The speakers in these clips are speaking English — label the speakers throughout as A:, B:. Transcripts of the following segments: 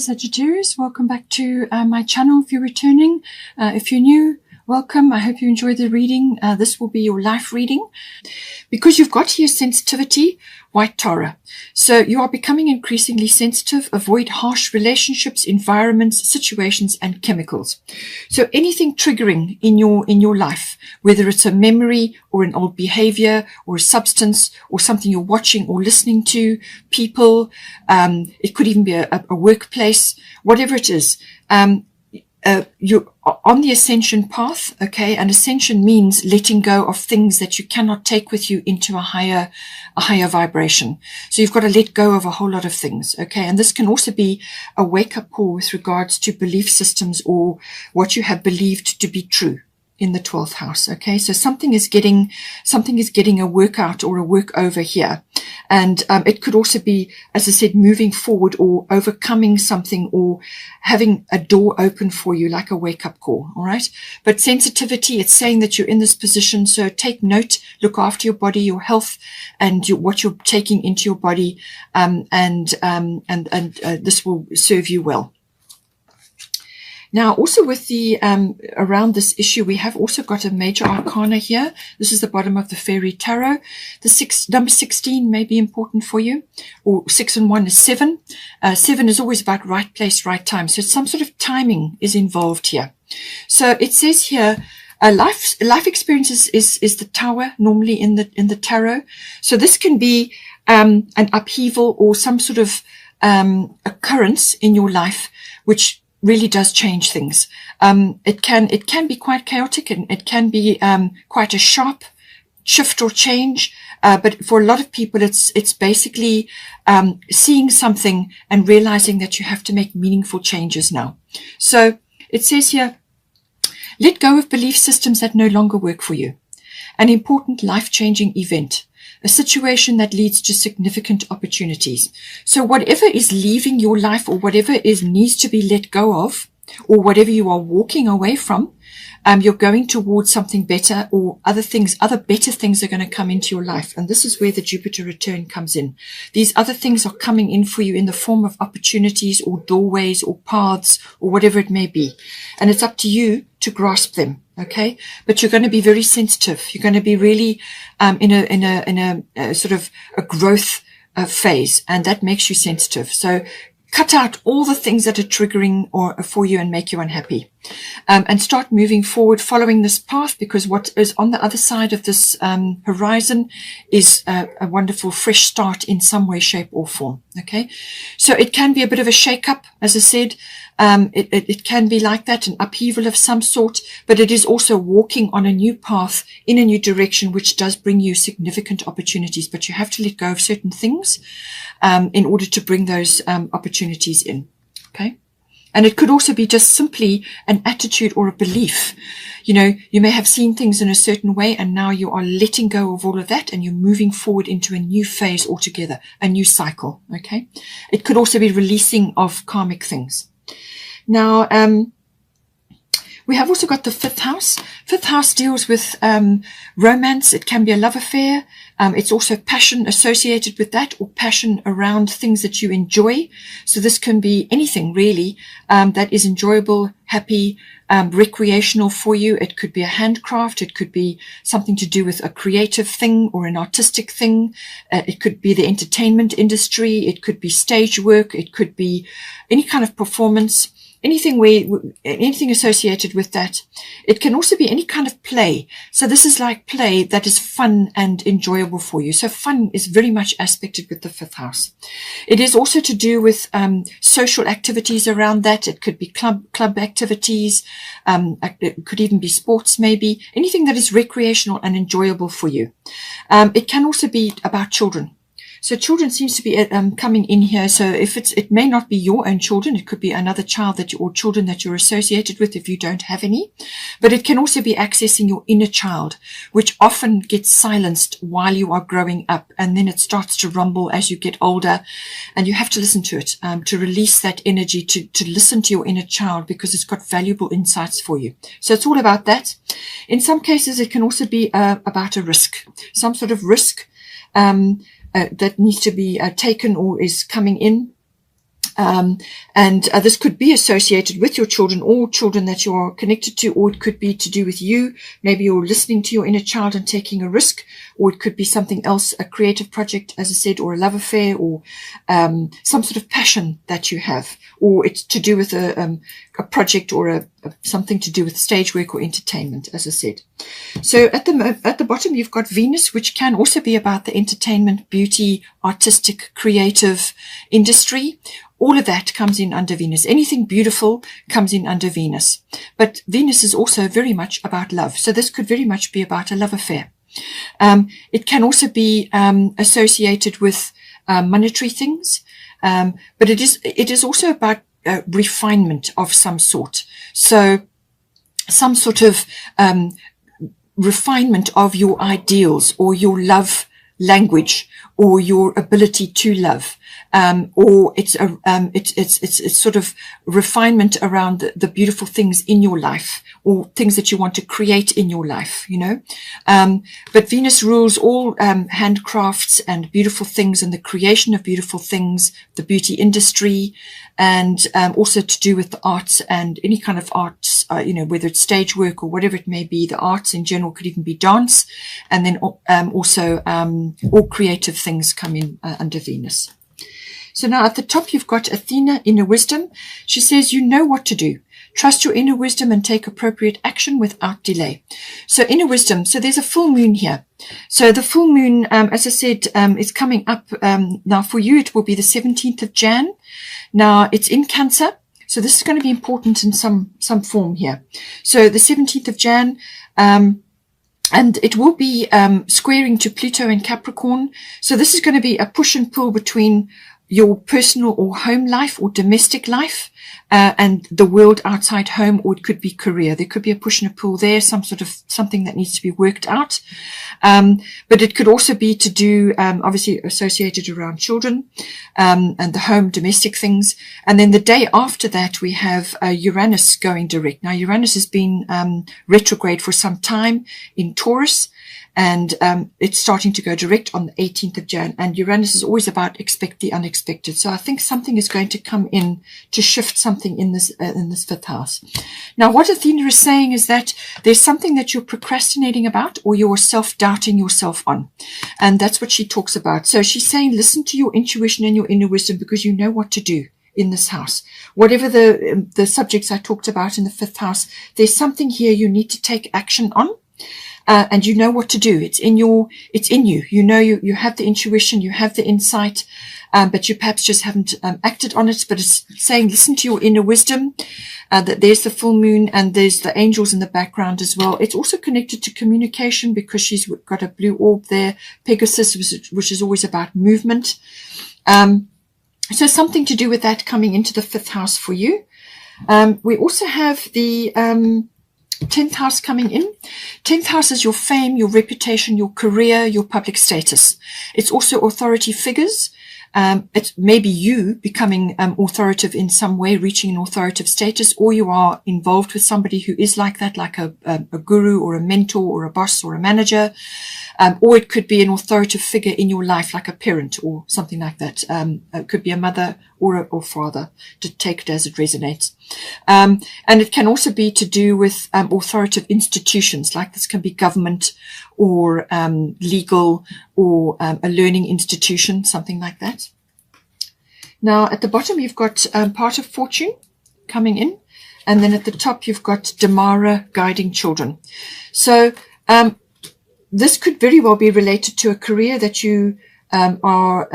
A: Sagittarius. Welcome back to my channel if you're returning. If you're new, welcome. I hope you enjoy the reading. This will be your life reading. Because you've got here sensitivity, White Tara. So you are becoming increasingly sensitive. Avoid harsh relationships, environments, situations, and chemicals. So anything triggering in your life, whether it's a memory or an old behavior or a substance or something you're watching or listening to, people, it could even be a workplace, whatever it is. You're on the ascension path, okay? And ascension means letting go of things that you cannot take with you into a higher vibration. So you've got to let go of a whole lot of things, okay? And this can also be a wake-up call with regards to belief systems or what you have believed to be true in the 12th house, okay? So something is getting a workout or a work over here. And it could also be, as I said, moving forward or overcoming something or having a door open for you, like a wake-up call, all right? But sensitivity, it's saying that you're in this position, so take note, look after your body, your health, and what you're taking into your body, and this will serve you well. Now, also with the around this issue, we have also got a major arcana here. This is the bottom of the fairy tarot. The number 16 may be important for you, or 6 and 1 is 7. 7 is always about right place, right time. So some sort of timing is involved here. So it says here, life experience is the tower normally in the tarot. So this can be an upheaval or some sort of occurrence in your life, which really does change things. It can be quite chaotic, and it can be quite a sharp shift or change. But for a lot of people, it's basically seeing something and realizing that you have to make meaningful changes now. So it says here, let go of belief systems that no longer work for you. An important life-changing event. A situation that leads to significant opportunities. So whatever is leaving your life or whatever needs to be let go of, or whatever you are walking away from, you're going towards something better, or other better things are going to come into your life. And this is where the Jupiter return comes in. These other things are coming in for you in the form of opportunities or doorways or paths or whatever it may be. And it's up to you to grasp them. Okay, but you're going to be very sensitive. You're going to be really in a sort of a growth phase, and that makes you sensitive. So cut out all the things that are triggering or for you and make you unhappy, and start moving forward, following this path, because what is on the other side of this horizon is a wonderful fresh start in some way, shape, or form. Okay, so it can be a bit of a shake-up, as I said. It can be like that, an upheaval of some sort, but it is also walking on a new path in a new direction, which does bring you significant opportunities. But you have to let go of certain things in order to bring those opportunities in. Okay. And it could also be just simply an attitude or a belief. You know, you may have seen things in a certain way, and now you are letting go of all of that, and you're moving forward into a new phase altogether, a new cycle. Okay. It could also be releasing of karmic things. Now, we have also got the 5th house. 5th house deals with romance. It can be a love affair. It's also passion associated with that, or passion around things that you enjoy. So this can be anything really that is enjoyable, happy, recreational for you. It could be a handcraft. It could be something to do with a creative thing or an artistic thing. It could be the entertainment industry. It could be stage work. It could be any kind of performance. Anything associated with that. It can also be any kind of play. So this is like play that is fun and enjoyable for you. So fun is very much aspected with the 5th house. It is also to do with social activities around that. It could be club activities. It could even be sports, maybe. Anything that is recreational and enjoyable for you. It can also be about children. So children seems to be coming in here. So if it may not be your own children, it could be another child or children that you're associated with if you don't have any. But it can also be accessing your inner child, which often gets silenced while you are growing up, and then it starts to rumble as you get older, and you have to listen to it to release that energy, to listen to your inner child, because it's got valuable insights for you. So it's all about that. In some cases, it can also be about a risk, some sort of risk that needs to be taken or is coming in. This could be associated with your children or children that you're connected to, or it could be to do with you. Maybe you're listening to your inner child and taking a risk, or it could be something else, a creative project, as I said, or a love affair, or some sort of passion that you have, or it's to do with a project or something to do with stage work or entertainment, as I said. So at the bottom, you've got Venus, which can also be about the entertainment, beauty, artistic, creative industry. All of that comes in under Venus. Anything beautiful comes in under Venus. But Venus is also very much about love. So this could very much be about a love affair. It can also be associated with monetary things. But it is also about refinement of some sort. So some sort of refinement of your ideals or your love language or your ability to love. Or it's sort of refinement around the beautiful things in your life or things that you want to create in your life, you know. But Venus rules all handcrafts and beautiful things and the creation of beautiful things, the beauty industry, and also to do with the arts and any kind of arts, you know, whether it's stage work or whatever it may be. The arts in general could even be dance, and then also all creative things come in under Venus. So now at the top, you've got Athena, inner wisdom. She says, you know what to do. Trust your inner wisdom and take appropriate action without delay. So inner wisdom. So there's a full moon here. So the full moon, as I said, is coming up. Now for you, it will be the 17th of Jan. Now it's in Cancer. So this is going to be important in some form here. So the 17th of Jan, and it will be squaring to Pluto in Capricorn. So this is going to be a push and pull between your personal or home life or domestic life and the world outside home, or it could be career. There could be a push and a pull there, some sort of something that needs to be worked out. But it could also be to do, obviously associated around children and the home, domestic things. And then the day after that, we have Uranus going direct. Now, Uranus has been retrograde for some time in Taurus. And it's starting to go direct on the 18th of Jan. And Uranus is always about expect the unexpected. So I think something is going to come in to shift something in this fifth house. Now, what Athena is saying is that there's something that you're procrastinating about or you're self-doubting yourself on. And that's what she talks about. So she's saying, listen to your intuition and your inner wisdom because you know what to do in this house. Whatever the subjects I talked about in the fifth house, there's something here you need to take action on. And you know what to do. It's in you. You know, you have the intuition, you have the insight, but you perhaps just haven't acted on it. But it's saying, listen to your inner wisdom, that there's the full moon and there's the angels in the background as well. It's also connected to communication because she's got a blue orb there, Pegasus, which is always about movement. So something to do with that coming into the fifth house for you. We also have the 10th house coming in. 10th house is your fame, your reputation, your career, your public status. It's also authority figures. It's maybe you becoming authoritative in some way, reaching an authoritative status, or you are involved with somebody who is like that, like a guru or a mentor or a boss or a manager. Or it could be an authoritative figure in your life, like a parent or something like that. It could be a mother or father, to take it as it resonates. And it can also be to do with authoritative institutions, like this can be government or legal or a learning institution, something like that. Now, at the bottom, you've got part of fortune coming in. And then at the top, you've got Damara guiding children. So this could very well be related to a career that you are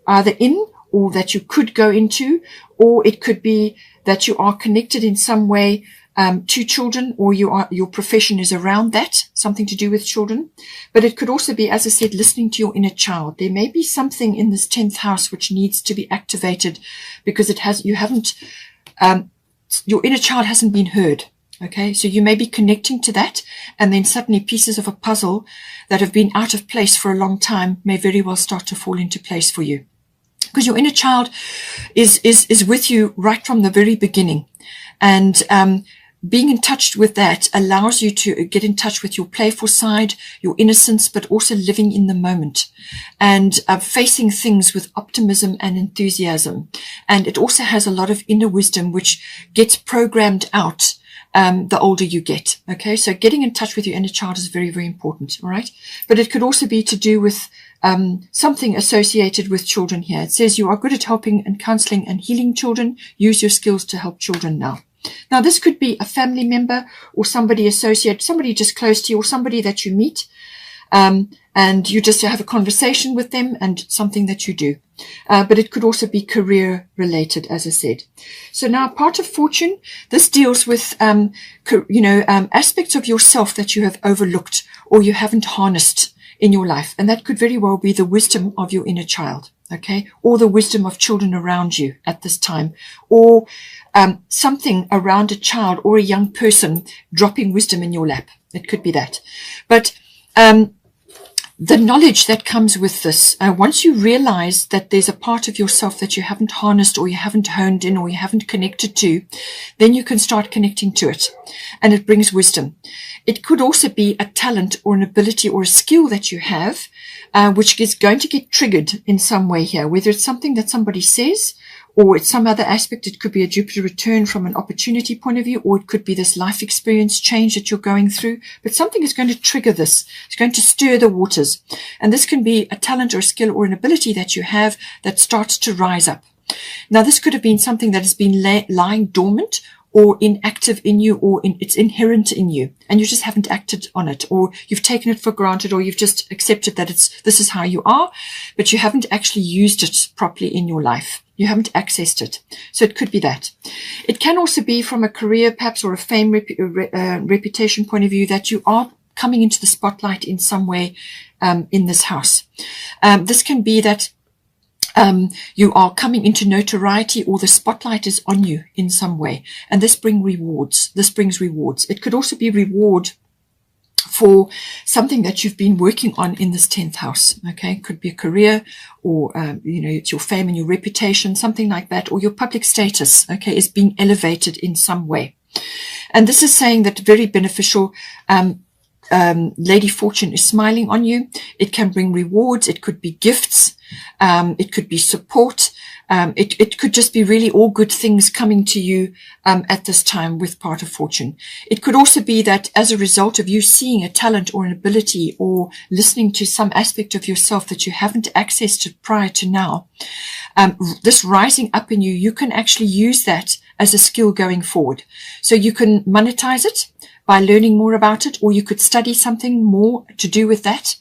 A: either in or that you could go into, or it could be that you are connected in some way to children, or your profession is around that, something to do with children. But it could also be, as I said, listening to your inner child. There may be something in this 10th house which needs to be activated because your inner child hasn't been heard. Okay, so you may be connecting to that, and then suddenly pieces of a puzzle that have been out of place for a long time may very well start to fall into place for you. Because your inner child is with you right from the very beginning. And being in touch with that allows you to get in touch with your playful side, your innocence, but also living in the moment and facing things with optimism and enthusiasm. And it also has a lot of inner wisdom, which gets programmed out the older you get. Okay, so getting in touch with your inner child is very, very important. All right, but it could also be to do with something associated with children here. It says you are good at helping and counseling and healing children. Use your skills to help children now. Now, this could be a family member or somebody associated, somebody just close to you, or somebody that you meet, and you just have a conversation with them and something that you do. But it could also be career related, as I said. So now, part of fortune, this deals with, aspects of yourself that you have overlooked or you haven't harnessed in your life. And that could very well be the wisdom of your inner child, okay, or the wisdom of children around you at this time, or something around a child or a young person dropping wisdom in your lap. It could be that. But the knowledge that comes with this, once you realize that there's a part of yourself that you haven't harnessed or you haven't honed in or you haven't connected to, then you can start connecting to it, and it brings wisdom. It could also be a talent or an ability or a skill that you have, which is going to get triggered in some way here, whether it's something that somebody says or it's some other aspect. It could be a Jupiter return from an opportunity point of view, or it could be this life experience change that you're going through. But something is going to trigger this. It's going to stir the waters. And this can be a talent or a skill or an ability that you have that starts to rise up. Now, this could have been something that has been lying dormant or inactive in you, or it's inherent in you, and you just haven't acted on it, or you've taken it for granted, or you've just accepted that this is how you are, but you haven't actually used it properly in your life. You haven't accessed it. So it could be that. It can also be from a career, perhaps, or a fame reputation point of view, that you are coming into the spotlight in some way in this house. This can be that you are coming into notoriety, or the spotlight is on you in some way, and this brings rewards. It could also be reward for something that you've been working on in this 10th house. Okay, it could be a career, or it's your fame and your reputation, something like that, or your public status, okay, is being elevated in some way. And this is saying that very beneficial. Lady Fortune is smiling on you. It can bring rewards. It could be gifts. It could be support. It could just be really all good things coming to you at this time with part of fortune. It could also be that as a result of you seeing a talent or an ability, or listening to some aspect of yourself that you haven't accessed prior to now, this rising up in you, you can actually use that as a skill going forward. So you can monetize it by learning more about it, or you could study something more to do with that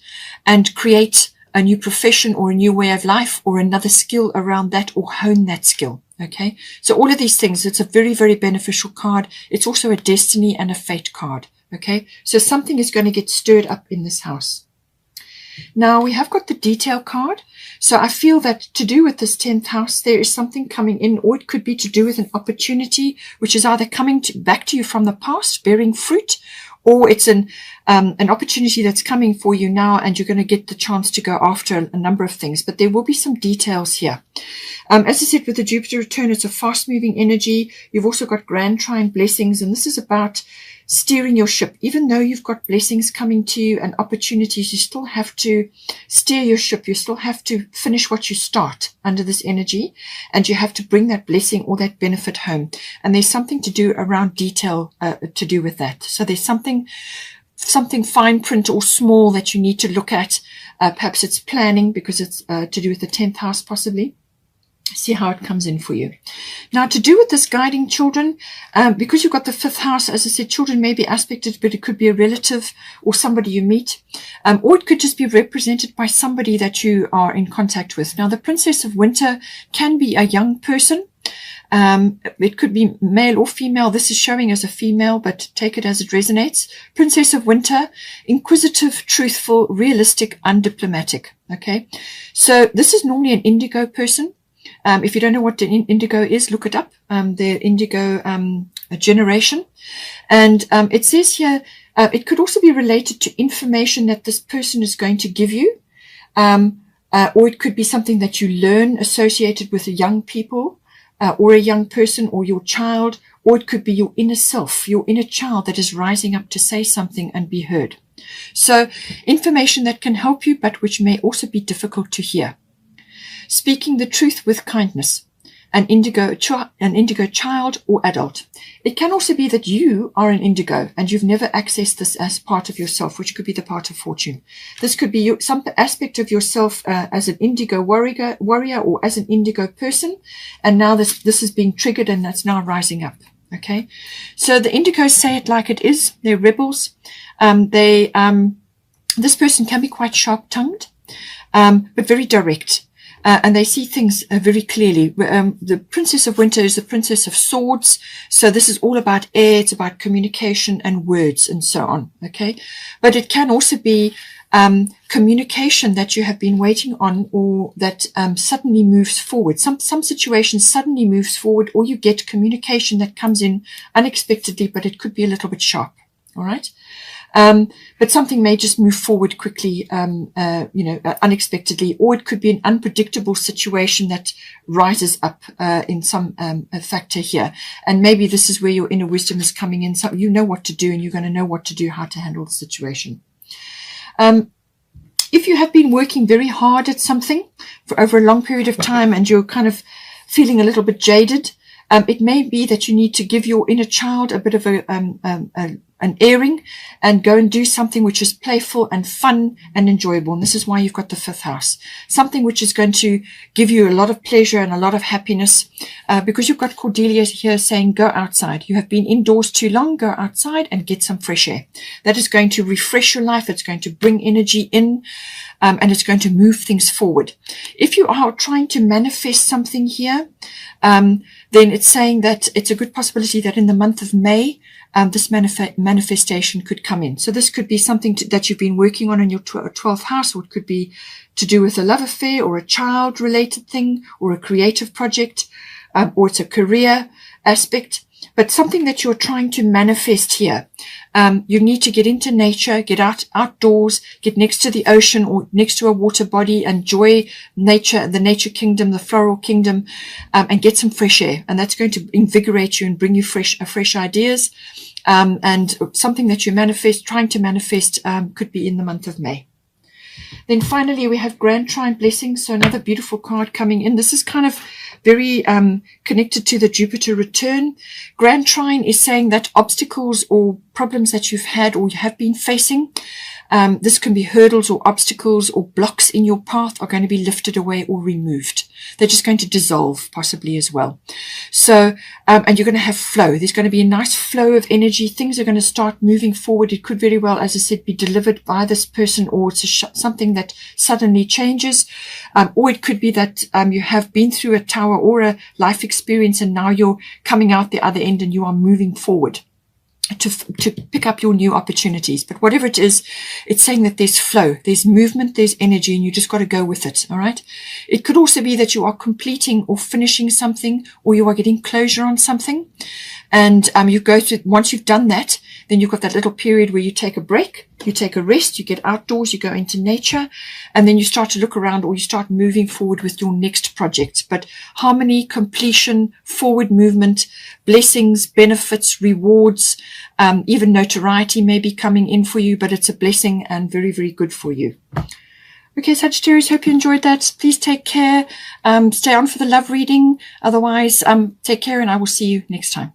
A: and create a new profession or a new way of life or another skill around that, or hone that skill. Okay, so all of these things, it's a very, very beneficial card. It's also a destiny and a fate card. Okay, so something is going to get stirred up in this house. Now we have got the detail card. So I feel that to do with this 10th house, there is something coming in, or it could be to do with an opportunity, which is either coming back to you from the past, bearing fruit, or it's an opportunity that's coming for you now, and you're going to get the chance to go after a number of things. But there will be some details here. As I said, with the Jupiter return, it's a fast-moving energy. You've also got grand trine blessings, and this is about steering your ship. Even though you've got blessings coming to you and opportunities, you still have to steer your ship. You still have to finish what you start under this energy, and you have to bring that blessing or that benefit home. And there's something to do around detail to do with that. So there's something fine print or small that you need to look at. Perhaps it's planning, because it's to do with the 10th house possibly. See how it comes in for you. Now, to do with this guiding children, because you've got the 5th house, as I said, children may be aspected, but it could be a relative or somebody you meet, or it could just be represented by somebody that you are in contact with. Now, the Princess of Winter can be a young person. It could be male or female. This is showing as a female, but take it as it resonates. Princess of Winter, inquisitive, truthful, realistic, undiplomatic. Okay, so this is normally an indigo person. If you don't know what the indigo is, look it up. The indigo generation. And it says here, it could also be related to information that this person is going to give you. Or it could be something that you learn associated with young people. or a young person or your child, or it could be your inner self, your inner child that is rising up to say something and be heard. So information that can help you, but which may also be difficult to hear. Speaking the truth with kindness. An indigo child or adult. It can also be that you are an indigo and you've never accessed this as part of yourself, which could be the part of fortune. This could be some aspect of yourself as an indigo warrior or as an indigo person, and now this is being triggered and that's now rising up. Okay, so the indigos say it like it is. They're rebels. This person can be quite sharp-tongued, but very direct. And they see things very clearly. The Princess of Winter is the Princess of Swords. So this is all about air. It's about communication and words and so on. Okay. But it can also be communication that you have been waiting on, or that suddenly moves forward. Some situation suddenly moves forward, or you get communication that comes in unexpectedly, but it could be a little bit sharp. All right. But something may just move forward quickly, unexpectedly, or it could be an unpredictable situation that rises up in some factor here. And maybe this is where your inner wisdom is coming in. So you know what to do, and you're going to know what to do, how to handle the situation. If you have been working very hard at something for over a long period of time and you're kind of feeling a little bit jaded, it may be that you need to give your inner child a bit of an airing and go and do something which is playful and fun and enjoyable. And this is why you've got the 5th house. Something which is going to give you a lot of pleasure and a lot of happiness, because you've got Cordelia here saying, go outside. You have been indoors too long. Go outside and get some fresh air. That is going to refresh your life. It's going to bring energy in, and it's going to move things forward. If you are trying to manifest something here, then it's saying that it's a good possibility that in the month of May, this manifestation could come in. So this could be something that you've been working on in your 12th house, or it could be to do with a love affair or a child-related thing or a creative project, or it's a career aspect. But something that you're trying to manifest here, you need to get into nature, get outdoors, get next to the ocean or next to a water body, enjoy nature, the nature kingdom, the floral kingdom, and get some fresh air. And that's going to invigorate you and bring you fresh ideas. And something that you trying to manifest, could be in the month of May. Then finally, we have Grand Trine Blessings. So another beautiful card coming in. This is kind of very connected to the Jupiter return. Grand Trine is saying that obstacles or problems that you've had or you have been facing, this can be hurdles or obstacles or blocks in your path, are going to be lifted away or removed. They're just going to dissolve possibly as well. So, and you're going to have flow. There's going to be a nice flow of energy. Things are going to start moving forward. It could very well, as I said, be delivered by this person, or it's something that suddenly changes. Or it could be that you have been through a tower or a life experience and now you're coming out the other end and you are moving forward to pick up your new opportunities. But whatever it is, it's saying that there's flow, there's movement, there's energy, and you just got to go with it. All right. It could also be that you are completing or finishing something, or you are getting closure on something. And you go through, once you've done that, then you've got that little period where you take a break, you take a rest, you get outdoors, you go into nature, and then you start to look around, or you start moving forward with your next project. But harmony, completion, forward movement, blessings, benefits, rewards, even notoriety may be coming in for you, but it's a blessing and very, very good for you. Okay, Sagittarius, hope you enjoyed that. Please take care. Stay on for the love reading. Otherwise, take care, and I will see you next time.